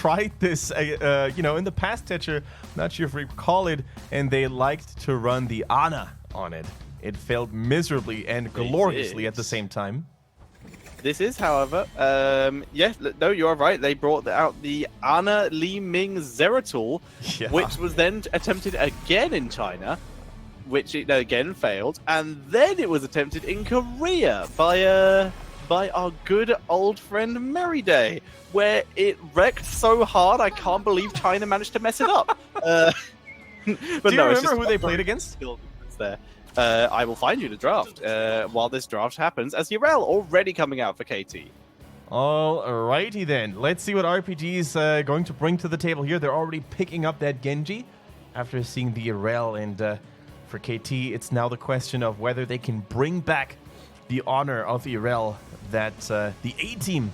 tried this, in the past, Tetcher. Not sure if you recall it, and they liked to run the Ana on it. It failed miserably and gloriously at the same time. This is, however, yes, no, you're right. They brought out the Ana Li Ming Zeratul, which was then attempted again in China, which it again failed, and then it was attempted in Korea by our good old friend Merryday, where it wrecked so hard I can't believe China managed to mess it up. But Do you remember who they played against? There. I will find you the draft while this draft happens, as Urel already coming out for KT. Alrighty then. Let's see what RPG is going to bring to the table here. They're already picking up that Genji after seeing the Urel, and for KT, it's now the question of whether they can bring back the honor of Urel that the A-team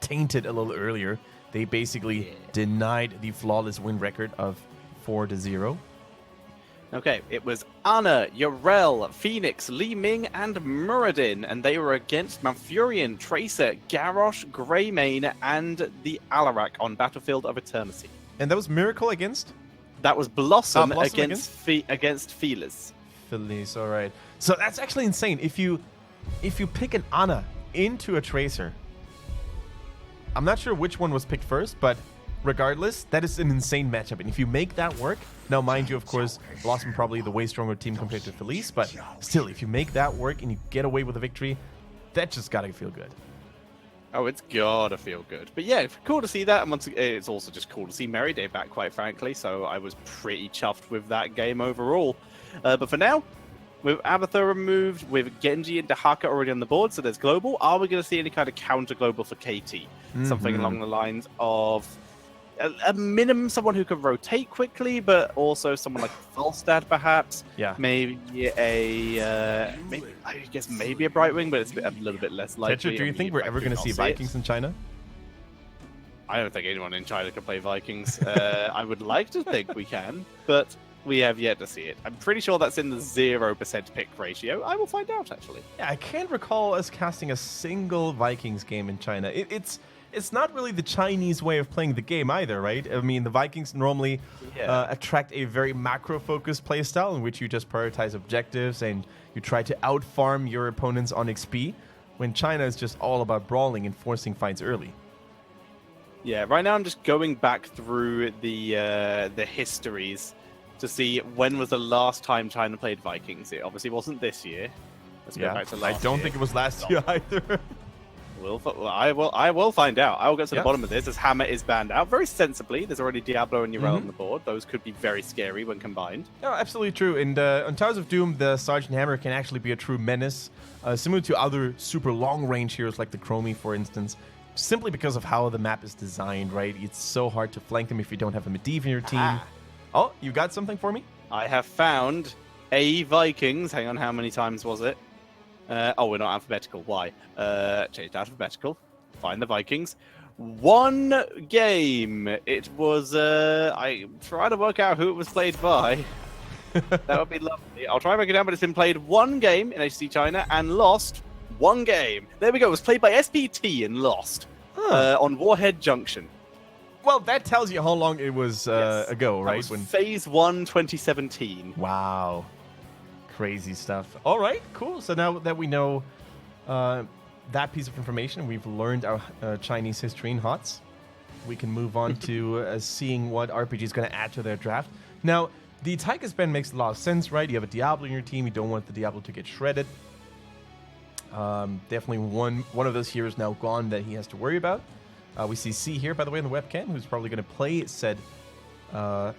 tainted a little earlier. They basically denied the flawless win record of 4-0. Okay, it was Ana, Urel, Phoenix, Li Ming, and Muradin, and they were against Malfurion, Tracer, Garrosh, Greymane, and the Alarak on Battlefield of Eternity. And that was Miracle against? That was Blossom, against Felis. Felis, all right. So that's actually insane. If you pick an Ana into a Tracer, I'm not sure which one was picked first, but regardless, that is an insane matchup. And if you make that work, now mind you, of course, Blossom probably the way stronger team compared to Felice, but still, if you make that work and you get away with a victory, that just gotta feel good. Oh, it's gotta feel good. But yeah, cool to see that. And once again, it's also just cool to see Merryday back, quite frankly. So I was pretty chuffed with that game overall. But for now, with Abathur removed, with Genji and Dahaka already on the board, so there's global. Are we going to see any kind of counter global for KT? Something along the lines of a minimum someone who can rotate quickly, but also someone like Falstad, perhaps. Yeah. Maybe a maybe a Brightwing, but it's a little bit less likely. Tetcher, do you think we're ever going to see Vikings in China? I don't think anyone in China can play Vikings. I would like to think we can, but we have yet to see it. I'm pretty sure that's in the 0% pick ratio. I will find out, actually. Yeah, I can't recall us casting a single Vikings game in China. It's not really the Chinese way of playing the game either, right? I mean, the Vikings normally attract a very macro-focused playstyle in which you just prioritize objectives and you try to out-farm your opponents on XP, when China is just all about brawling and forcing fights early. Yeah, right now I'm just going back through the histories to see when was the last time China played Vikings. It obviously wasn't this year. Let's go back to last year. I don't think it was last year either. I will find out. I will get to the bottom of this as Hammer is banned out very sensibly. There's already Diablo and Urel on the board. Those could be very scary when combined. No, absolutely true. And on Towers of Doom, the Sergeant Hammer can actually be a true menace, similar to other super long-range heroes like the Chromie, for instance, simply because of how the map is designed, right? It's so hard to flank them if you don't have a Medivh in your team. Oh, you got something for me? I have found a Vikings. Hang on, how many times was it? We're not alphabetical. Why? Changed alphabetical. Find the Vikings. One game. It was. I'm trying to work out who it was played by. That would be lovely. I'll try and break it down, but it's been played one game in HGC China and lost one game. There we go. It was played by SPT and lost on Warhead Junction. Well, that tells you how long it was ago, right? That was Phase 1 2017. Wow. Crazy stuff. All right, cool. So now that we know that piece of information, we've learned our Chinese history in HOTS, we can move on to seeing what RPG is going to add to their draft. Now, the Tychus ban makes a lot of sense, right? You have a Diablo in your team. You don't want the Diablo to get shredded. Definitely one of those heroes now gone that he has to worry about. We see C here, by the way, in the webcam, who's probably going to play said... no,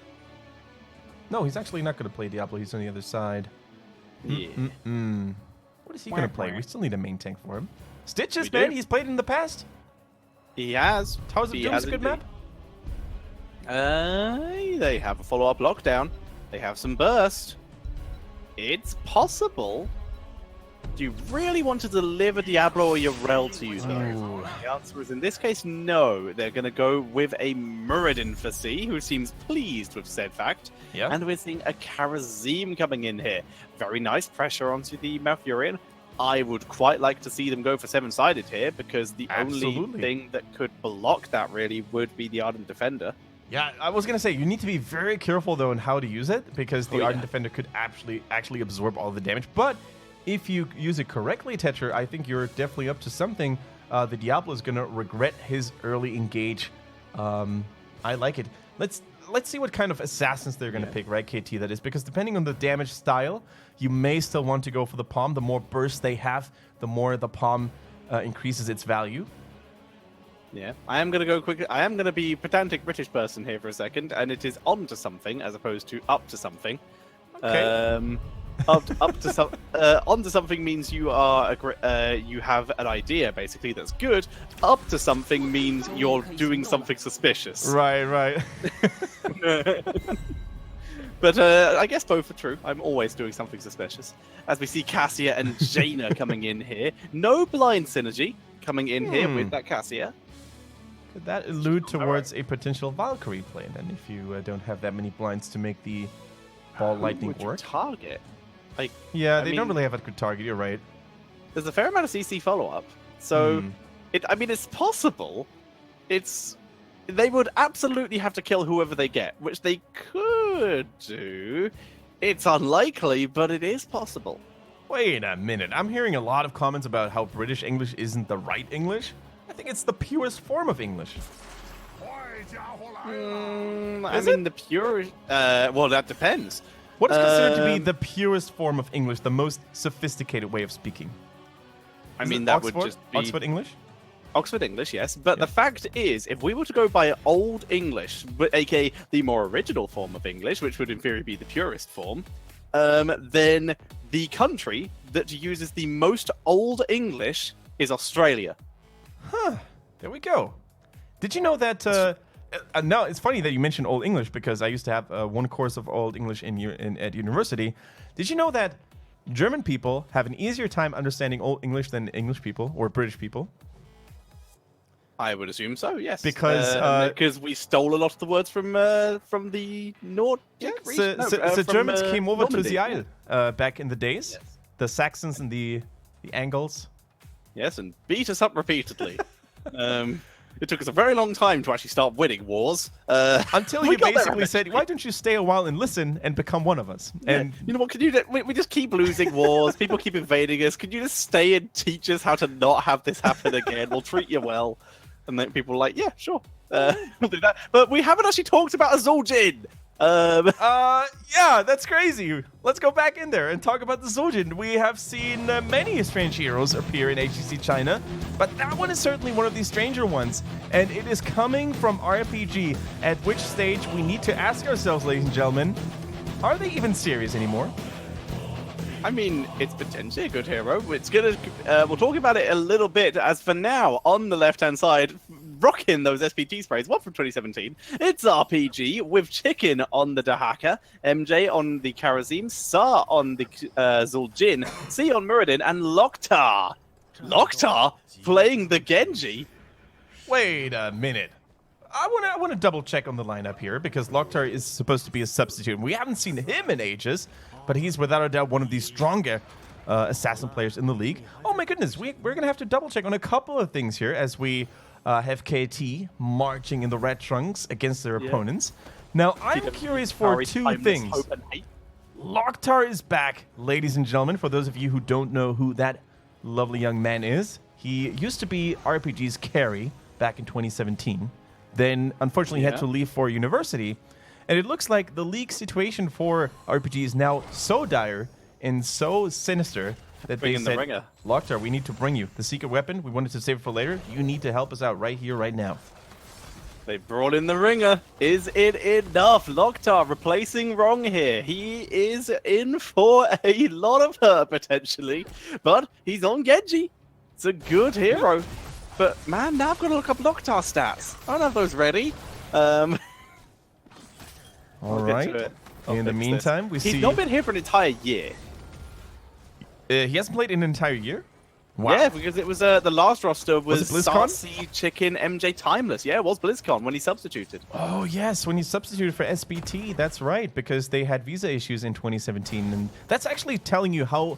he's actually not going to play Diablo. He's on the other side. Yeah. What is he going to play? We still need a main tank for him. Stitches, man. He's played in the past. He has. Towers of Doom is a good map. They have a follow-up lockdown. They have some burst. It's possible. Do you really want to deliver Diablo or Urel to you, though? The answer is, in this case, no. They're going to go with a Muradin for C, who seems pleased with said fact. Yeah. And we're seeing a Karazim coming in here. Very nice pressure onto the Malfurion. I would quite like to see them go for 7-sided here, because the Absolutely. only thing that could block that really would be the Ardent Defender. Yeah, I was gonna say you need to be very careful though on how to use it, because the Oh, yeah. Ardent Defender could actually absorb all the damage. But if you use it correctly, Tetra, I think you're definitely up to something. The Diablo is gonna regret his early engage. I like it. Let's see what kind of assassins they're gonna pick, right, KT? That is, because depending on the damage style, you may still want to go for the palm. The more burst they have, the more the palm increases its value. Yeah, I am going to go quick. I am going to be pedantic British person here for a second, and it is on to something as opposed to up to something. Okay. Up to some on to something means you are you have an idea basically that's good. Up to something means you're doing something suspicious. Right. But I guess both are true. I'm always doing something suspicious. As we see Cassia and Jaina coming in here. No blind synergy coming in here with that Cassia. Could that allude towards a potential Valkyrie play then, if you don't have that many blinds to make the ball lightning Would you work? target? Like, Yeah, I they mean, don't really have a good target, you're right. There's a fair amount of CC follow-up. So, it's possible. They would absolutely have to kill whoever they get, which they could do. It's unlikely, but it is possible. Wait a minute, I'm hearing a lot of comments about how British English isn't the right English. I think it's the purest form of English. The pure... well, that depends. What is considered to be the purest form of English, the most sophisticated way of speaking? I Is mean, it that Oxford? would just be... Oxford English? Oxford English, yes. But the fact is, if we were to go by Old English, aka the more original form of English, which would in theory be the purest form, then the country that uses the most Old English is Australia. Huh. There we go. Did you know that... now, it's funny that you mentioned Old English, because I used to have one course of Old English at university. Did you know that German people have an easier time understanding Old English than English people or British people? I would assume so, yes. Because we stole a lot of the words from the Nordic region. The Germans came over to Normandy. the Isle back in the days. Yes. The Saxons and the Angles. Yes, and beat us up repeatedly. It took us a very long time to actually start winning wars. Until we you got there basically said, why don't you stay a while and listen and become one of us? Yeah. And you know what? Can you? We just keep losing wars. People keep invading us. Could you just stay and teach us how to not have this happen again? We'll treat you well. And then people are like, yeah, sure, we'll do that. But we haven't actually talked about Azul-Jin. yeah, that's crazy. Let's go back in there and talk about the Zojin. We have seen many strange heroes appear in HGC China, but that one is certainly one of these stranger ones. And it is coming from RPG, at which stage we need to ask ourselves, ladies and gentlemen, are they even serious anymore? I mean, it's potentially a good hero. It's gonna. We'll talk about it a little bit. As for now, on the left-hand side, rocking those SPT sprays. One from 2017. It's RPG with Chicken on the Dahaka, MJ on the Karazim, Sa on the Zul'Jin, C on Muradin, and Loktar. Loktar playing the Genji. Wait a minute. I want to double check on the lineup here, because Loktar is supposed to be a substitute. We haven't seen him in ages, but he's without a doubt one of the stronger assassin players in the league. Oh my goodness, we're going to have to double check on a couple of things here as we have KT marching in the red trunks against their opponents. Now, I'm curious for two things. Loktar is back, ladies and gentlemen. For those of you who don't know who that lovely young man is, he used to be RPG's carry back in 2017. Then, unfortunately, he had to leave for university. And it looks like the league situation for RPG is now so dire and so sinister that they said, Loktar, we need to bring you the secret weapon. We wanted to save it for later. You need to help us out right here, right now. They brought in the ringer. Is it enough? Loktar replacing Wrong here. He is in for a lot of hurt, potentially. But he's on Genji. It's a good hero. But, man, now I've got to look up Loktar stats. I don't have those ready. All right. In the meantime, we see... He's not been here for an entire year. He hasn't played in an entire year? Wow. Yeah, because it was the last roster was BlizzCon? Sarsi, Chicken, MJ, Timeless. Yeah, it was BlizzCon when he substituted. Oh, yes, when he substituted for SBT. That's right, because they had visa issues in 2017. And that's actually telling you how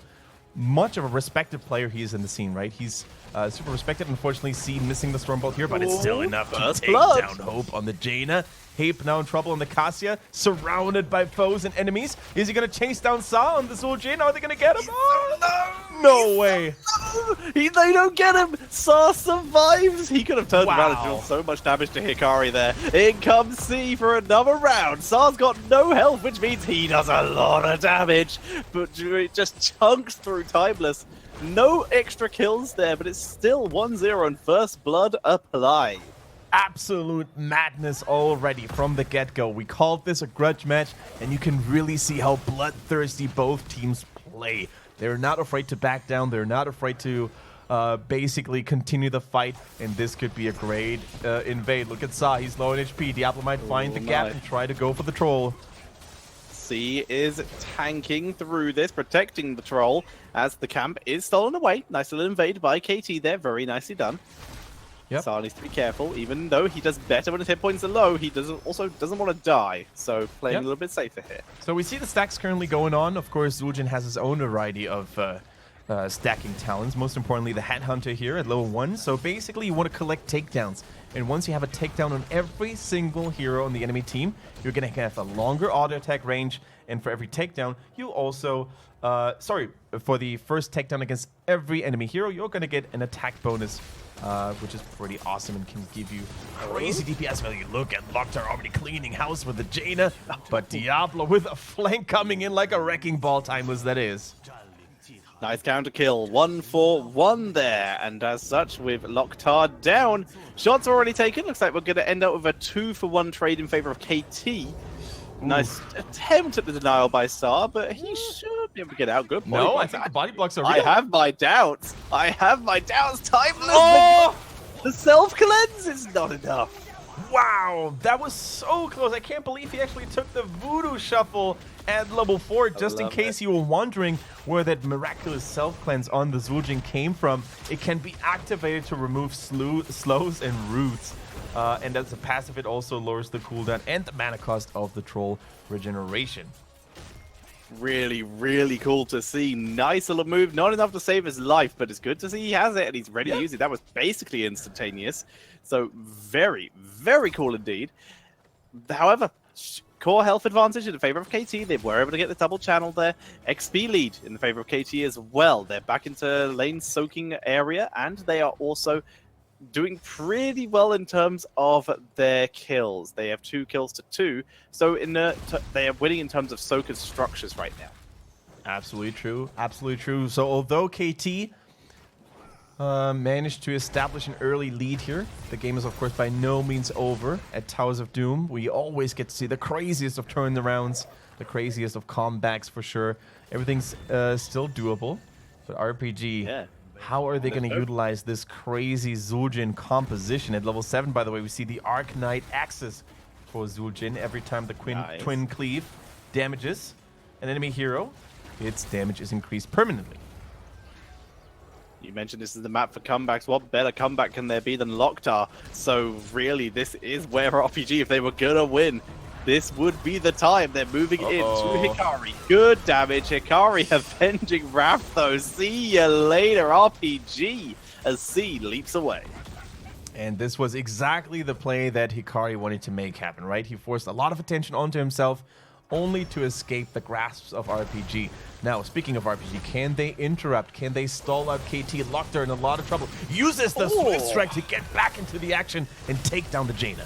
much of a respected player he is in the scene, right? He's super respected. Unfortunately, C missing the Stormbolt here, but it's still enough to take down Hope on the Jaina. Hape now in trouble on the Cassia, surrounded by foes and enemies. Is he going to chase down Sa on the Zul'jin? Are they going to get him? Oh, no way. They don't get him. Sa survives. He could have turned around and dealt so much damage to Hikari there. In comes C for another round. Sa's got no health, which means he does a lot of damage. But it just chunks through Timeless. No extra kills there, but it's still 1-0 and first blood applied. Absolute madness already from the get-go. We called this a grudge match, and you can really see how bloodthirsty both teams play. They're not afraid to back down. They're not afraid to basically continue the fight, and this could be a great invade. Look at Sa. He's low in HP. Diablo might find the gap and try to go for the troll. C is tanking through this, protecting the troll as the camp is stolen away. Nice little invade by KT there. Very nicely done. Yep. Sa needs to be careful. Even though he does better when his hit points are low, he also doesn't want to die. So playing a little bit safer here. So we see the stacks currently going on. Of course, Zul'jin has his own variety of stacking talents. Most importantly, the Headhunter here at level 1. So basically, you want to collect takedowns. And once you have a takedown on every single hero on the enemy team, you're going to have a longer auto attack range. And for every takedown, you also... for the first takedown against every enemy hero, you're going to get an attack bonus, which is pretty awesome and can give you crazy DPS value. Look at Loktar already cleaning house with the Jaina, but Diablo with a flank coming in like a wrecking ball, Timeless that is. Nice counter kill, 1-for-1 there, and as such, with Loktar down, shots already taken. Looks like we're going to end up with a 2-for-1 trade in favor of KT. Nice attempt at the denial by Sa, but he should be able to get out. Good point. No, I think the body blocks are real. I have my doubts. Timeless. The self-cleanse is not enough. Wow, that was so close. I can't believe he actually took the Voodoo Shuffle at level 4, just in case you were wondering where that miraculous self-cleanse on the Zul'jin came from. It can be activated to remove slows and roots. And as a passive, it also lowers the cooldown and the mana cost of the troll regeneration. Really, really cool to see. Nice little move. Not enough to save his life, but it's good to see he has it and he's ready to use it. That was basically instantaneous. So very, very cool indeed. However, core health advantage in favor of KT. They were able to get the double channel there. XP lead in favor of KT as well. They're back into lane soaking area, and they are also doing pretty well in terms of their kills. They have 2 kills to 2. So they are winning in terms of Soaker's structures right now. Absolutely true. Absolutely true. So although KT managed to establish an early lead here, the game is of course by no means over at Towers of Doom. We always get to see the craziest of turnarounds, the craziest of comebacks for sure. Everything's still doable, but RPG, how are they going to utilize this crazy Zul'jin composition? At level 7, by the way, we see the Arc Knight Axis for Zul'jin. Every time the Twin Cleave damages an enemy hero, its damage is increased permanently. You mentioned this is the map for comebacks. What better comeback can there be than Loktar? So really, this is where RPG, if they were going to win, this would be the time. They're moving in to Hikari. Good damage. Hikari avenging Wrath, though. See you later, RPG, as C leaps away. And this was exactly the play that Hikari wanted to make happen, right? He forced a lot of attention onto himself, only to escape the grasps of RPG. Now, speaking of RPG, can they interrupt? Can they stall out KT? Loktar in a lot of trouble. Uses the Swift Strike to get back into the action and take down the Jaina.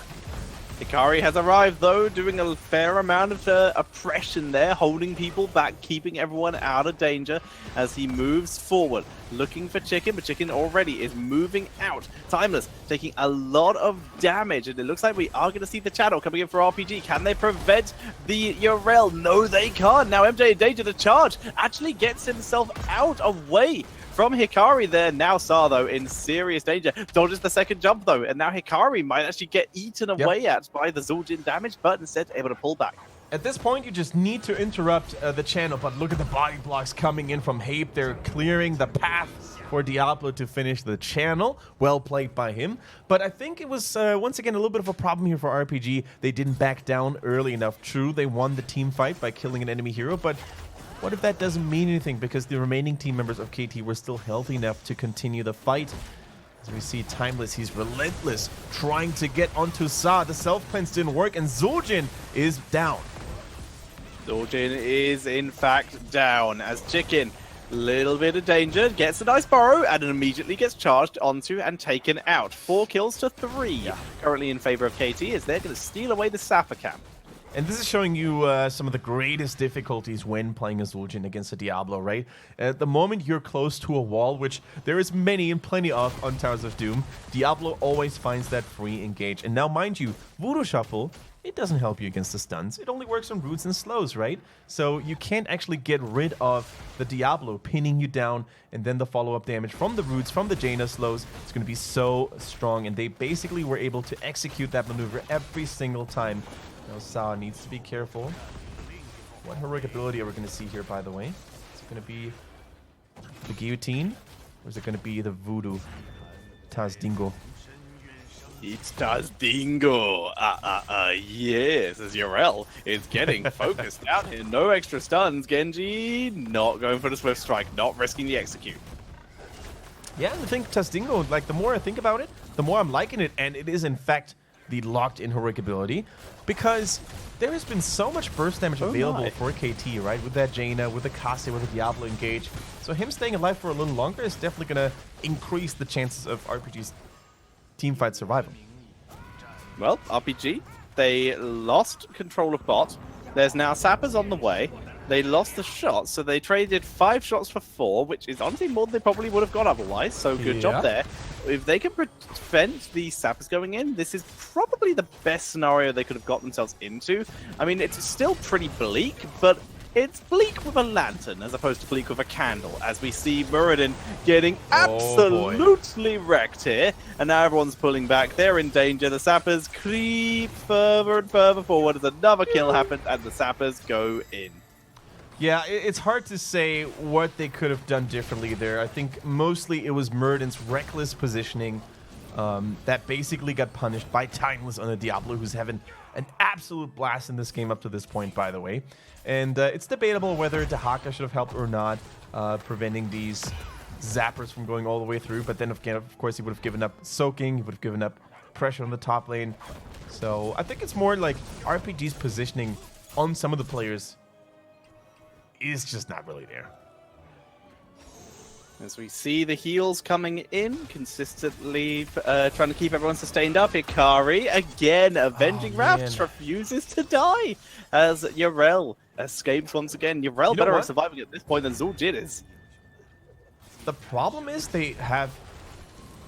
Hikari has arrived, though, doing a fair amount of oppression there, holding people back, keeping everyone out of danger as he moves forward, looking for Chicken, but Chicken already is moving out. Timeless taking a lot of damage, and it looks like we are going to see the channel coming in for RPG. Can they prevent the Urel? No, they can't. Now MJ in danger. The charge actually gets himself out away from Hikari there. Now Sa, though, in serious danger. Dodges the second jump, though, and now Hikari might actually get eaten away at by the Zul'jin damage, but instead able to pull back. At this point, you just need to interrupt the channel, but look at the body blocks coming in from Hape. They're clearing the path for Diablo to finish the channel. Well played by him. But I think it was, once again, a little bit of a problem here for RPG. They didn't back down early enough. True, they won the team fight by killing an enemy hero, but what if that doesn't mean anything because the remaining team members of KT were still healthy enough to continue the fight? As we see Timeless, he's relentless, trying to get onto Sa. The self-cleanse didn't work, and Zul'jin is down. Zul'jin is in fact down as Chicken, little bit of danger, gets a nice borrow and immediately gets charged onto and taken out. 4 kills to 3 currently in favor of KT as they're going to steal away the Sapper camp. And this is showing you some of the greatest difficulties when playing a Zul'jin against a Diablo, right? At the moment you're close to a wall, which there is many and plenty of on Towers of Doom, Diablo always finds that free engage. And now, mind you, Voodoo Shuffle, it doesn't help you against the stuns. It only works on roots and slows, right? So you can't actually get rid of the Diablo pinning you down, and then the follow-up damage from the roots, from the Jaina slows, it's going to be so strong. And they basically were able to execute that maneuver every single time. Now Sa needs to be careful. What heroic ability are we going to see here, by the way? Is it going to be the Guillotine? Or is it going to be the Voodoo Tazdingo? It's Tazdingo. Yes, as Yrel is getting focused out here. No extra stuns. Genji not going for the Swift Strike, not risking the execute. Yeah, I think Tazdingo, like, the more I think about it, the more I'm liking it, and it is, in fact, the locked-in heroic ability, because there has been so much burst damage available for KT, right? With that Jaina, with the Kase, with the Diablo engage. So him staying alive for a little longer is definitely going to increase the chances of RPG's teamfight survival. Well, RPG, they lost control of bot. There's now Sappers on the way. They lost the shots, so they traded 5 shots for 4, which is honestly more than they probably would have got otherwise, so good job there. If they can prevent the Sappers going in, this is probably the best scenario they could have got themselves into. I mean, it's still pretty bleak, but it's bleak with a lantern as opposed to bleak with a candle, as we see Muradin getting absolutely wrecked here, and now everyone's pulling back. They're in danger. The Sappers creep further and further forward as another kill happens, and the Sappers go in. Yeah, it's hard to say what they could have done differently there. I think mostly it was Muradin's reckless positioning that basically got punished by Timeless on a Diablo, who's having an absolute blast in this game up to this point, by the way. And it's debatable whether Dahaka should have helped or not, preventing these zappers from going all the way through. But then, again, of course, he would have given up soaking, he would have given up pressure on the top lane. So I think it's more like RPG's positioning on some of the players is just not really there. As we see the heals coming in, consistently trying to keep everyone sustained up. Hikari, again, avenging Raft, refuses to die as Yrel escapes once again. Yrel better at surviving at this point than Zul'jin is. The problem is they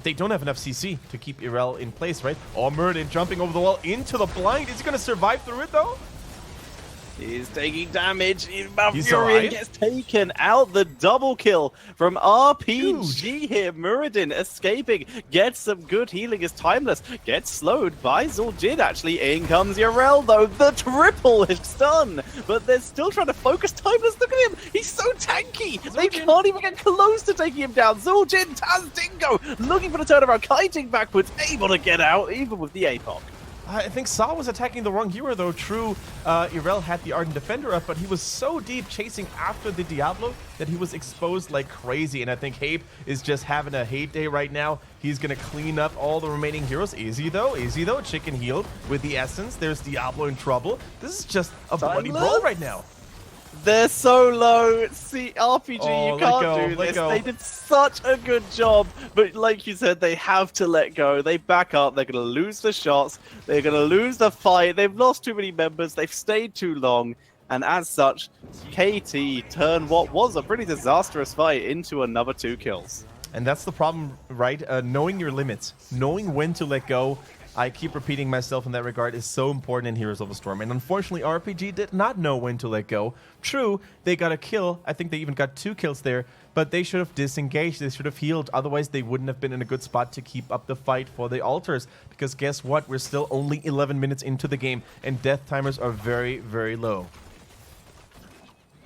don't have enough CC to keep Yrel in place, right? Oh, Muradin jumping over the wall into the blind. Is he going to survive through it, though? He's taking damage. Furion gets taken out. The double kill from RPG here. Muradin escaping. Gets some good healing as Timeless gets slowed by Zul'jin. Actually, in comes Yrel, though. The triple is done. But they're still trying to focus Timeless. Look at him. He's so tanky. They can't even get close to taking him down. Zul'jin, Tazdingo, looking for the turnaround. Kiting backwards. Able to get out, even with the APOC. I think Sa was attacking the wrong hero, though. True, Yrel had the Ardent Defender up, but he was so deep chasing after the Diablo that he was exposed like crazy. And I think Hape is just having a hate day right now. He's going to clean up all the remaining heroes. Easy, though. Easy, though. Chicken healed with the Essence. There's Diablo in trouble. This is just a bloody brawl right now. They're so low. See, RPG, you can't do this. They did such a good job. But like you said, they have to let go. They back up. They're going to lose the shots. They're going to lose the fight. They've lost too many members. They've stayed too long. And as such, KT turned what was a pretty disastrous fight into another 2 kills. And that's the problem, right? Knowing your limits, knowing when to let go. I keep repeating myself in that regard is so important in Heroes of the Storm. And unfortunately, RPG did not know when to let go. True, they got a kill. I think they even got 2 kills there. But they should have disengaged. They should have healed. Otherwise, they wouldn't have been in a good spot to keep up the fight for the altars. Because guess what? We're still only 11 minutes into the game. And death timers are very, very low.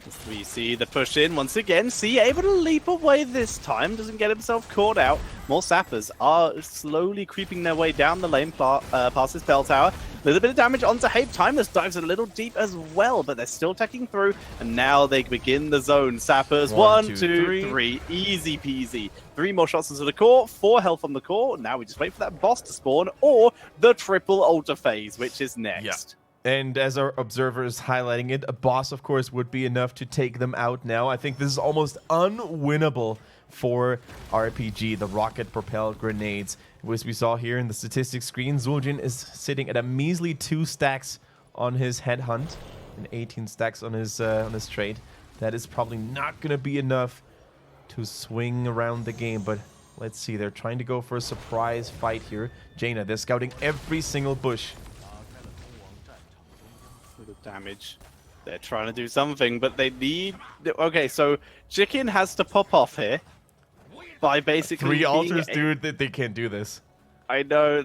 As we see the push in once again. C able to leap away this time. Doesn't get himself caught out. More sappers are slowly creeping their way down the lane past his bell tower. A little bit of damage onto Habe. Timeless dives a little deep as well, but they're still teching through. And now they begin the zone. Sappers, one, two, three. Easy peasy. 3 more shots into the core. 4 health on the core. Now we just wait for that boss to spawn or the triple altar phase, which is next. Yeah. And as our observer is highlighting it, a boss, of course, would be enough to take them out now. I think this is almost unwinnable for RPG, the rocket-propelled grenades. As we saw here in the statistics screen, Zul'jin is sitting at a measly 2 stacks on his headhunt and 18 stacks on his trade. That is probably not going to be enough to swing around the game, but let's see. They're trying to go for a surprise fight here. Jaina, they're scouting every single bush. Damage. They're trying to do something, but they need... Okay, so Chicken has to pop off here by basically 3 altars, dude. They can't do this. I know.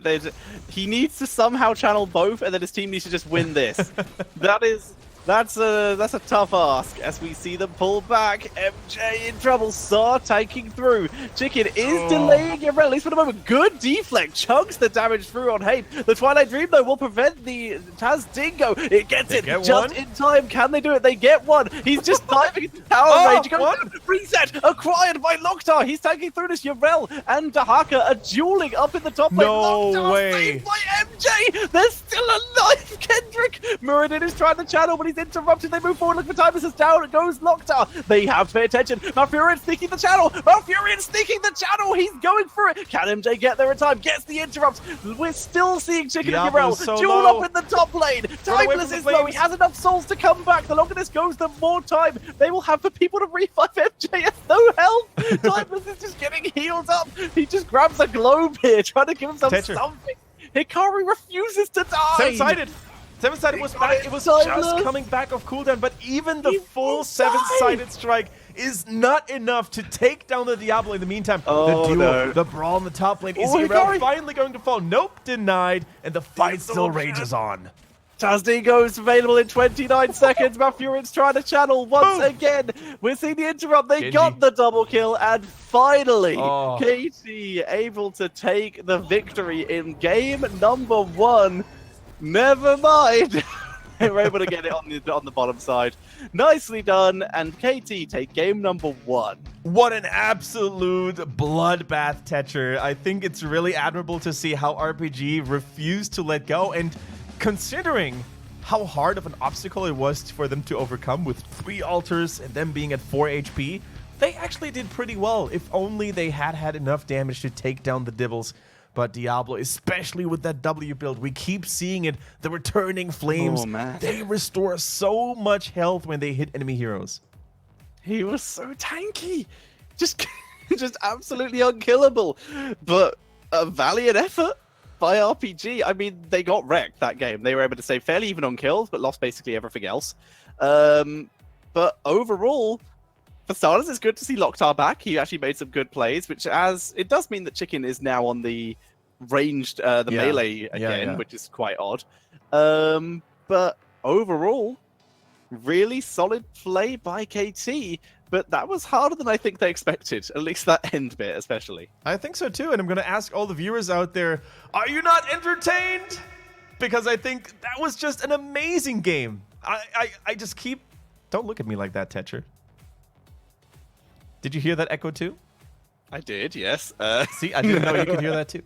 He needs to somehow channel both, and then his team needs to just win this. That's a tough ask as we see them pull back. MJ in trouble. Saw taking through. Chicken is delaying your release for the moment. Good deflect. Chunks the damage through on Habe. The Twilight Dream, though, will prevent the Taz Dingo. It gets it just in time. Can they do it? They get one. He's just diving into Power Rage. Reset acquired by Loktar. He's taking through this. Yorel and Dahaka are dueling up in the top lane. No way. Saved by MJ. They're still alive. Kendrick. Muradin is trying to channel, but he's interrupted. They move forward. Look for time. This is down. It goes Loktar. They have to pay attention. Malfurion sneaking the channel. Malfurion sneaking the channel. He's going for it. Can MJ get there in time? Gets the interrupt. We're still seeing Chicken and Yorel duel up in the top lane. Timeless is low. He has enough souls to come back. The longer this goes, the more time they will have for people to revive MJ. Has no health. Timeless is just getting healed up. He just grabs a globe here, trying to give himself something. Hikari refuses to die. Seven-sided. Seven-sided was back. It was just coming back off cooldown, but even the full 7-sided strike is not enough to take down the Diablo in the meantime. The duel, the brawl in the top lane. Is Hikari finally going to fall? Nope, denied, and the fight still rages on. Tazdigo is available in 29 seconds. Malfurion's trying to channel once again. We're seeing the interrupt. They got the double kill, and finally, KT able to take the victory in game number 1. Never mind. They were able to get it on the bottom side. Nicely done, and KT take game number 1. What an absolute bloodbath, Tetcher. I think it's really admirable to see how RPG refused to let go, and considering how hard of an obstacle it was for them to overcome with 3 altars and them being at 4 HP, they actually did pretty well, if only they had enough damage to take down the Dibbles. But Diablo, especially with that W build, we keep seeing it. The returning flames, they restore so much health when they hit enemy heroes. He was so tanky. Just absolutely unkillable. But a valiant effort by RPG. I mean, they got wrecked that game. They were able to stay fairly even on kills, but lost basically everything else. But overall, for starters, it's good to see Loktar back. He actually made some good plays, which it does mean that Chicken is now on the ranged, melee again, which is quite odd. But overall, really solid play by KT. But that was harder than I think they expected, at least that end bit especially. I think so too, and I'm going to ask all the viewers out there, are you not entertained? Because I think that was just an amazing game. I just keep... Don't look at me like that, Tetcher. Did you hear that echo too? I did, yes. See, I didn't know you could hear that too.